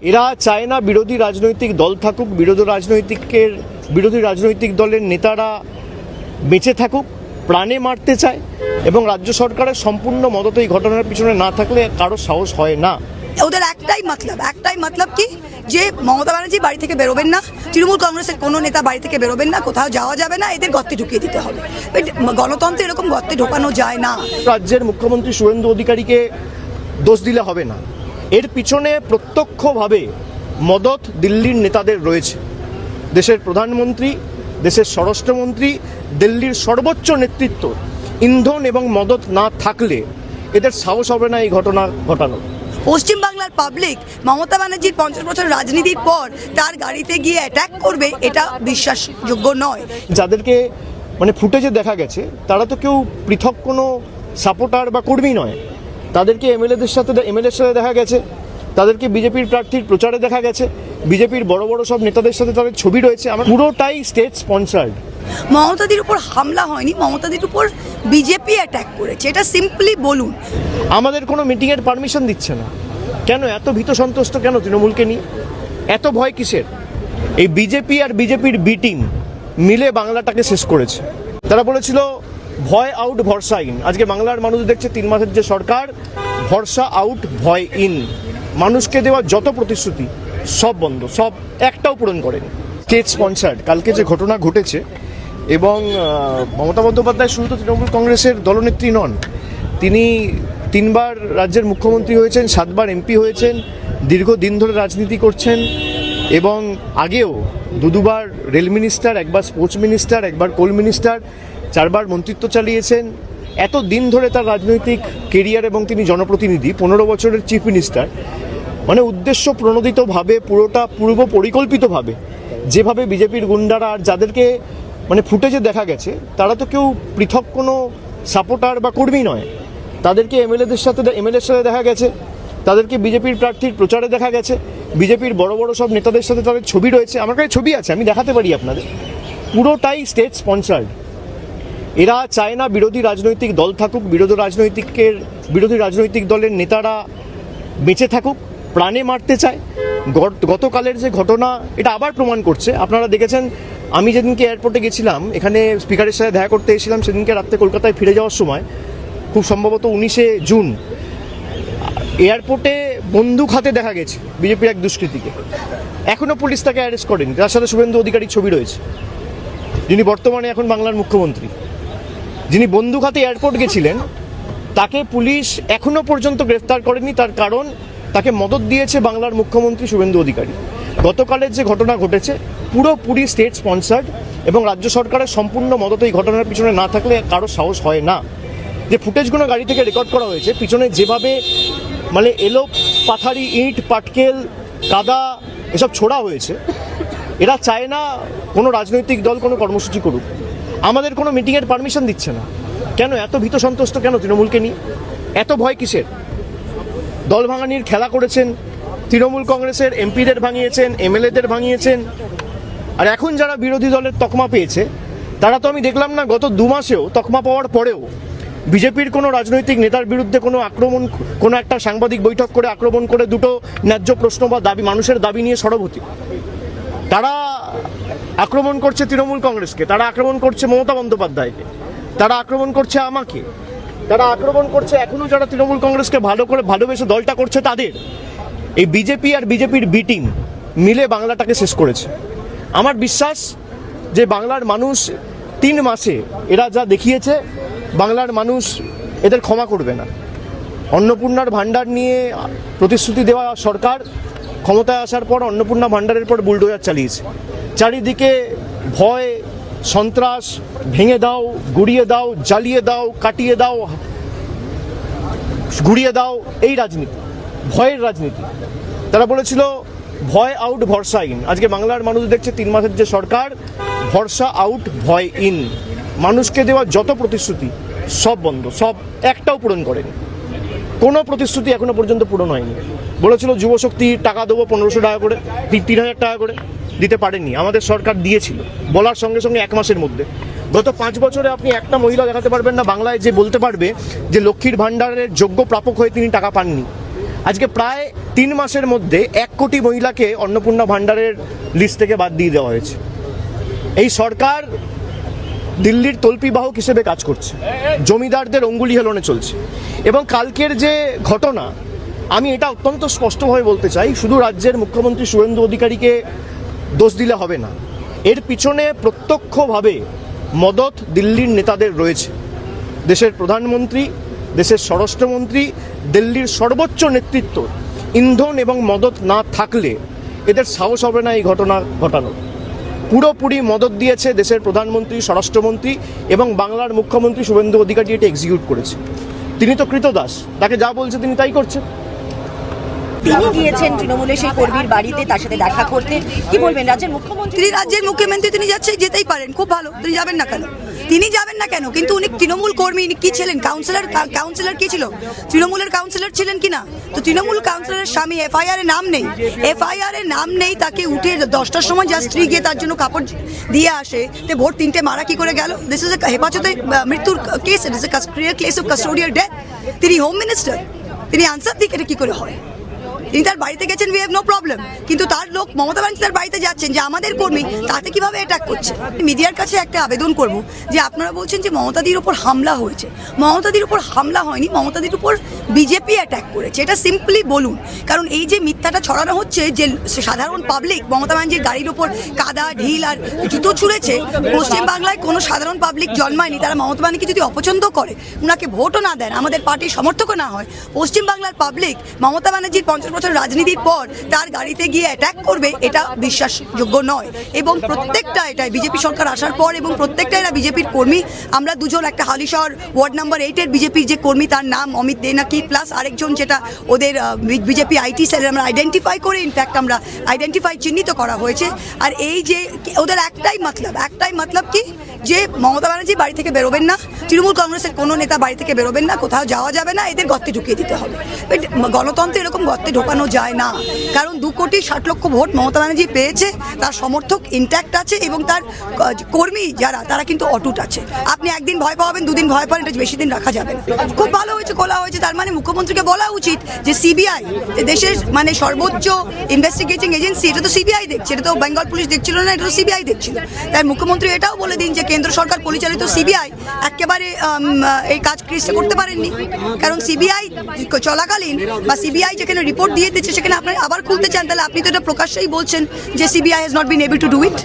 এরা চায় না বিরোধী রাজনৈতিক দল থাকুক, বিরোধী রাজনৈতিক দলের নেতারা বেঁচে থাকুক, প্রাণে মারতে চায় এবং রাজ্য সরকারের সম্পূর্ণ মদত এই ঘটনার পিছনে না থাকলে কারো সাহস হয় না। ওদের একটাই মতলব কি যে মমতা ব্যানার্জি বাড়ি থেকে বেরোবেন না, তৃণমূল কংগ্রেসের কোনো নেতা বাড়ি থেকে বেরোবেন না, কোথাও যাওয়া যাবে না, এদের গর্তে ঢুকিয়ে দিতে হবে। গণতন্ত্রে এরকম গর্তে ঢোকানো যায় না। রাজ্যের মুখ্যমন্ত্রী শুভেন্দু অধিকারীকে দোষ দিলে হবে না, এর পিছনে প্রত্যক্ষভাবে মদত দিল্লির নেতাদের রয়েছে। দেশের প্রধানমন্ত্রী, দেশের স্বরাষ্ট্রমন্ত্রী, দিল্লির সর্বোচ্চ নেতৃত্ব ইন্ধন এবং মদত না থাকলে এদের সাহস হবে না এই ঘটনা ঘটানো। পশ্চিমবাংলার পাবলিক মমতা ব্যানার্জির 50 বছর রাজনীতির পর তার গাড়িতে গিয়ে অ্যাটাক করবে, এটা বিশ্বাসযোগ্য নয়। যাদেরকে ফুটেজে দেখা গেছে তারা তো কেউ পৃথক কোনো সাপোর্টার বা কর্মী নয়, তাদেরকে এমএলএর সাথে দেখা গেছে, তাদেরকে বিজেপির প্রার্থীর প্রচারে দেখা গেছে, বিজেপির বড় বড় সব নেতাদের সাথে তাদের ছবি রয়েছে। আমার পুরোটাই স্টেট স্পন্সার্ড। মমতাদির উপর হামলা হয়নি, মমতাদির উপর বিজেপি অ্যাটাক করেছে, এটা সিম্পলি বলুন। আমাদের কোনো মিটিংয়ের পারমিশন দিচ্ছে না কেন? এত ভীত সন্ত্রস্ত কেন তৃণমূলকে নিয়ে? এত ভয় কিসের? এই বিজেপি আর বিজেপির বি টিম মিলে বাংলাটাকে শেষ করেছে। তারা বলেছিল ভয় আউট ভরসা ইন। আজকে বাংলার মানুষ দেখছে 3 মাসের যে সরকার, ভরসা আউট ভয় ইন। মানুষকে দেওয়া যত প্রতিশ্রুতি সব বন্ধ, সব একটাও পূরণ করেনি। State sponsored. কালকে যে ঘটনা ঘটেছে, এবং মমতা বন্দ্যোপাধ্যায় শুধু তো তৃণমূল কংগ্রেসের দলনেত্রী নন, তিনি 3 বার রাজ্যের মুখ্যমন্ত্রী হয়েছেন, 7 বার এমপি হয়েছেন, দীর্ঘদিন ধরে রাজনীতি করছেন এবং আগেও 2 বার রেল মিনিস্টার, 1 বার স্পোর্টস মিনিস্টার, 1 বার কোল মিনিস্টার, 4 বার মন্ত্রিত্ব চালিয়েছেন। এত দিন ধরে তার রাজনৈতিক কেরিয়ার এবং তিনি জনপ্রতিনিধি, 15 বছরের চিফ মিনিস্টার। উদ্দেশ্য প্রণোদিতভাবে, পুরোটা পূর্ব পরিকল্পিতভাবে যেভাবে বিজেপির গুন্ডারা আর যাদেরকে ফুটেজে দেখা গেছে তারা তো কেউ পৃথক কোনো সাপোর্টার বা কর্মী নয়, তাদেরকে এমএলএর সাথে দেখা গেছে, তাদেরকে বিজেপির প্রার্থীর প্রচারে দেখা গেছে, বিজেপির বড় বড় সব নেতাদের সাথে তাদের ছবি রয়েছে। আমার কাছে ছবি আছে, আমি দেখাতে পারি আপনাদের। পুরোটাই স্টেট স্পন্সার্ড। এরা চায় না বিরোধী রাজনৈতিক দল থাকুক, বিরোধী রাজনৈতিক দলের নেতারা বেঁচে থাকুক, প্রাণে মারতে চায়। গতকালের যে ঘটনা এটা আবার প্রমাণ করছে। আপনারা দেখেছেন, আমি যেদিনকে এয়ারপোর্টে গেছিলাম, এখানে স্পিকারের সাথে দেখা করতে এসেছিলাম, সেদিনকে রাত্রে কলকাতায় ফিরে যাওয়ার সময়, খুব সম্ভবত 19শে জুন, এয়ারপোর্টে বন্দুক হাতে দেখা গেছে বিজেপির এক দুষ্কৃতীকে। এখনও পুলিশ তাকে অ্যারেস্ট করেনি। তার সাথে শুভেন্দু অধিকারীর ছবি রয়েছে, যিনি বর্তমানে এখন বাংলার মুখ্যমন্ত্রী। যিনি বন্দুক হাতে এয়ারপোর্ট গেছিলেন তাকে পুলিশ এখনো পর্যন্ত গ্রেফতার করেনি, তার কারণ তাকে মদত দিয়েছে বাংলার মুখ্যমন্ত্রী শুভেন্দু অধিকারী। গতকালের যে ঘটনা ঘটেছে পুরোপুরি স্টেট স্পন্সার্ড এবং রাজ্য সরকারের সম্পূর্ণ মদত এই ঘটনার পিছনে না থাকলে কারো সাহস হয় না। যে ফুটেজগুলো গাড়ি থেকে রেকর্ড করা হয়েছে, পিছনে যেভাবে এলো পাথারি, ইট, পাটকেল, কাদা এসব ছোড়া হয়েছে, এরা চায় না কোনো রাজনৈতিক দল কোনো কর্মসূচি করুক। আমাদের কোনো মিটিংয়ের পারমিশন দিচ্ছে না কেন? এত ভীত সন্ত্রস্ত কেন তৃণমূলকে নিয়ে? এত ভয় কিসের? দল ভাঙানির খেলা করেছেন, তৃণমূল কংগ্রেসের এমপিদের ভাঙিয়েছেন, এমএলএদের ভাঙিয়েছেন। আর এখন যারা বিরোধী দলের তকমা পেয়েছে তারা তো আমি দেখলাম না গত 2 মাসেও, তকমা পাওয়ার পরেও বিজেপির কোনো রাজনৈতিক নেতার বিরুদ্ধে কোনো একটা সাংবাদিক বৈঠক করে আক্রমণ করে 2টো ন্যায্য প্রশ্ন বা দাবি, মানুষের দাবি নিয়ে সরবতি। তারা আক্রমণ করছে তৃণমূল কংগ্রেসকে, তারা আক্রমণ করছে মমতা বন্দ্যোপাধ্যায়কে, তারা আক্রমণ করছে আমাকে, তারা আক্রমণ করছে এখনো যারা তৃণমূল কংগ্রেসকে ভালোবেসে দলটা করছে তাদের। এই বিজেপি আর বিজেপির বি টিম মিলে বাংলাটাকে শেষ করেছে। আমার বিশ্বাস যে বাংলার মানুষ 3 মাসে এরা যা দেখিয়েছে, বাংলার মানুষ এদের ক্ষমা করবে না। অন্নপূর্ণার ভাণ্ডার নিয়ে প্রতিশ্রুতি দেওয়া সরকার ক্ষমতায় আসার পর অন্নপূর্ণা ভাণ্ডারের পর বুলডোজার চালিয়েছে। চারিদিকে ভয়, সন্ত্রাস, ভেঙে দাও, গুড়িয়ে দাও, জ্বালিয়ে দাও, কাটিয়ে দাও, ঘুরিয়ে দাও, এই রাজনীতি, ভয়ের রাজনীতি। তারা বলেছিল ভয় আউট ভরসা ইন। আজকে বাংলার মানুষ দেখছে 3 মাসের যে সরকার, ভরসা আউট ভয় ইন। মানুষকে দেওয়া যত প্রতিশ্রুতি সব বন্ধ, সব একটাও পূরণ করেনি। কোনো প্রতিশ্রুতি এখনো পর্যন্ত পূরণ হয়নি। বলেছিল যুবশক্তি টাকা দেবো 1500 টাকা করে, 3000 টাকা করে, দিতে পারেননি। আমাদের সরকার দিয়েছিল বলার সঙ্গে সঙ্গে 1 মাসের মধ্যে। গত 5 বছরে আপনি একটা মহিলা দেখাতে পারবেন না বাংলায় যে বলতে পারবে যে লক্ষ্মীর ভাণ্ডারের যোগ্য প্রাপক হয়ে তিনি টাকা পাননি। আজকে প্রায় 3 মাসের মধ্যে 1 কোটি মহিলাকে অন্নপূর্ণা ভাণ্ডারের লিস্ট থেকে বাদ দিয়ে দেওয়া হয়েছে। এই সরকার দিল্লির তল্পিবাহক হিসেবে কাজ করছে, জমিদারদের অঙ্গুলি হেলনে চলছে। এবং কালকের যে ঘটনা, আমি এটা অত্যন্ত স্পষ্টভাবে বলতে চাই, শুধু রাজ্যের মুখ্যমন্ত্রী শুভেন্দু অধিকারীকে দোষ দিলে হবে না, এর পিছনে প্রত্যক্ষভাবে মদত দিল্লির নেতাদের রয়েছে। দেশের প্রধানমন্ত্রী, দেশের স্বরাষ্ট্রমন্ত্রী, দিল্লির সর্বোচ্চ নেতৃত্ব ইন্ধন এবং মদত না থাকলে এদের সাহস হবে না এই ঘটনা ঘটানোর। পুরোপুরি মদত দিয়েছে দেশের প্রধানমন্ত্রী, স্বরাষ্ট্রমন্ত্রী এবং বাংলার মুখ্যমন্ত্রী শুভেন্দু অধিকারী এটা এক্সিকিউট করেছে। তিনি তো কৃতদাস, তাকে যা বলছে তিনি তাই করছেন। তিনি গিয়েছেন তৃণমূলের সেই কর্মীর বাড়িতে তার সাথে দেখা করতে, কি বলবেন রাজ্যের মুখ্যমন্ত্রী? তিনি রাজ্যের মুখ্যমন্ত্রী, তিনি যেতেই পারেন, খুব ভালো, তিনি যাবেন না কেন? তিনি যাবেন না কেন? কিন্তু উনি তৃণমূল কর্মী, ইনি কি ছিলেন? কাউন্সিলর কি ছিল? তৃণমূলের কাউন্সিলর ছিলেন কিনা? তো তৃণমূল কাউন্সিলরের স্বামী এফআইআর এর নাম নেই, তাকে উঠে 10টার সময় যা স্ত্রী গিয়ে তার জন্য কাপড় দিয়ে আসে, তো ভোর 3টে মারা কি করে গেল? দিস ইজ এ হেফাজতে মৃত্যুর case, it is a case of custodial death. তিনি হোম মিনিস্টার, তিনি আনসার দিক, এটা কি করে হয়? তিনি তার বাড়িতে গেছেন, উই হ্যাভ নো প্রবলেম, কিন্তু তার লোক মমতা ব্যানার্জি তার বাড়িতে যাচ্ছেন যে আমাদের কর্মী, তাতে কিভাবে অ্যাটাক করছে? মিডিয়ার কাছে একটা আবেদন করব যে আপনারা বলছেন যে মমতাদির উপর হামলা হয়েছে, মমতাদির উপর হামলা হয়নি, মমতাদির উপর বিজেপি অ্যাটাক করেছে, এটা সিম্পলি বলুন। কারণ এই যে মিথ্যাটা ছড়ানো হচ্ছে যে সাধারণ পাবলিক মমতা ব্যানার্জির গাড়ির উপর কাদা ঢিল আর জুতো ছুঁড়েছে, পশ্চিমবাংলায় কোনো সাধারণ পাবলিক জন্মায়নি। তারা মমতা ব্যানার্জিকে যদি অপছন্দ করে, ওনাকে ভোটও না দেন, আমাদের পার্টির সমর্থকও না হয়, পশ্চিমবাংলার পাবলিক মমতা ব্যানার্জির 50 বছর রাজনীতির পর তার গাড়িতে গিয়ে অ্যাটাক করবে, এটা বিশ্বাসযোগ্য নয়। এবং প্রত্যেকটা এটাই বিজেপি সরকার আসার পর, এবং প্রত্যেকটা এরা বিজেপির কর্মী। আমরা দুজন, একটা হালিশহর ওয়ার্ড নাম্বার 8-এর বিজেপির যে কর্মী, তার নাম অমিত দে নাকি, প্লাস আরেকজন যেটা ওদের বিজেপি আইটি সেলের আমরা আইডেন্টিফাই করে, ইনফ্যাক্ট আমরা চিহ্নিত করা হয়েছে। আর এই যে ওদের একটাই মতলব কি, যে মমতা ব্যানার্জি বাড়ি থেকে বেরোবেন না, তৃণমূল কংগ্রেসের কোনো নেতা বাড়ি থেকে বেরোবেন না, কোথাও যাওয়া যাবে না, এদের গর্তে ঢুকিয়ে দিতে হবে। গণতন্ত্রে এরকম গর্তে ঢোকানো যায় না, কারণ 2,60,00,000 ভোট মমতা ব্যানার্জি পেয়েছে, তার সমর্থক ইনট্যাক্ট আছে এবং তার কর্মী যারা, তারা কিন্তু অটুট আছে। আপনি একদিন ভয় পাবেন, দুদিন ভয় পাবেন, এটা বেশি দিন রাখা যাবে না। খুব ভালো হয়েছে, খোলা হয়েছে, তার মানে মুখ্যমন্ত্রীকে বলা উচিত যে সিবিআই, দেশের মানে সর্বোচ্চ ইনভেস্টিগেটিং এজেন্সি, এটা তো সিবিআই দেখছে, এটা তো বেঙ্গল পুলিশ দেখছিল না, এটা তো সিবিআই দেখছিল। তাই মুখ্যমন্ত্রী এটাও বলে দিন যে কেন্দ্র সরকার পরিচালিত সিবিআই একেবারে এই কাজ করতে পারেননি, কারণ সিবিআই চলাকালীন বা সিবিআই যেখানে রিপোর্ট দিয়ে দিচ্ছে সেখানে আপনি আবার খুলতে চান, তাহলে আপনি তো এটা প্রকাশ্যেই বলছেন যে CBI has not been able to do it.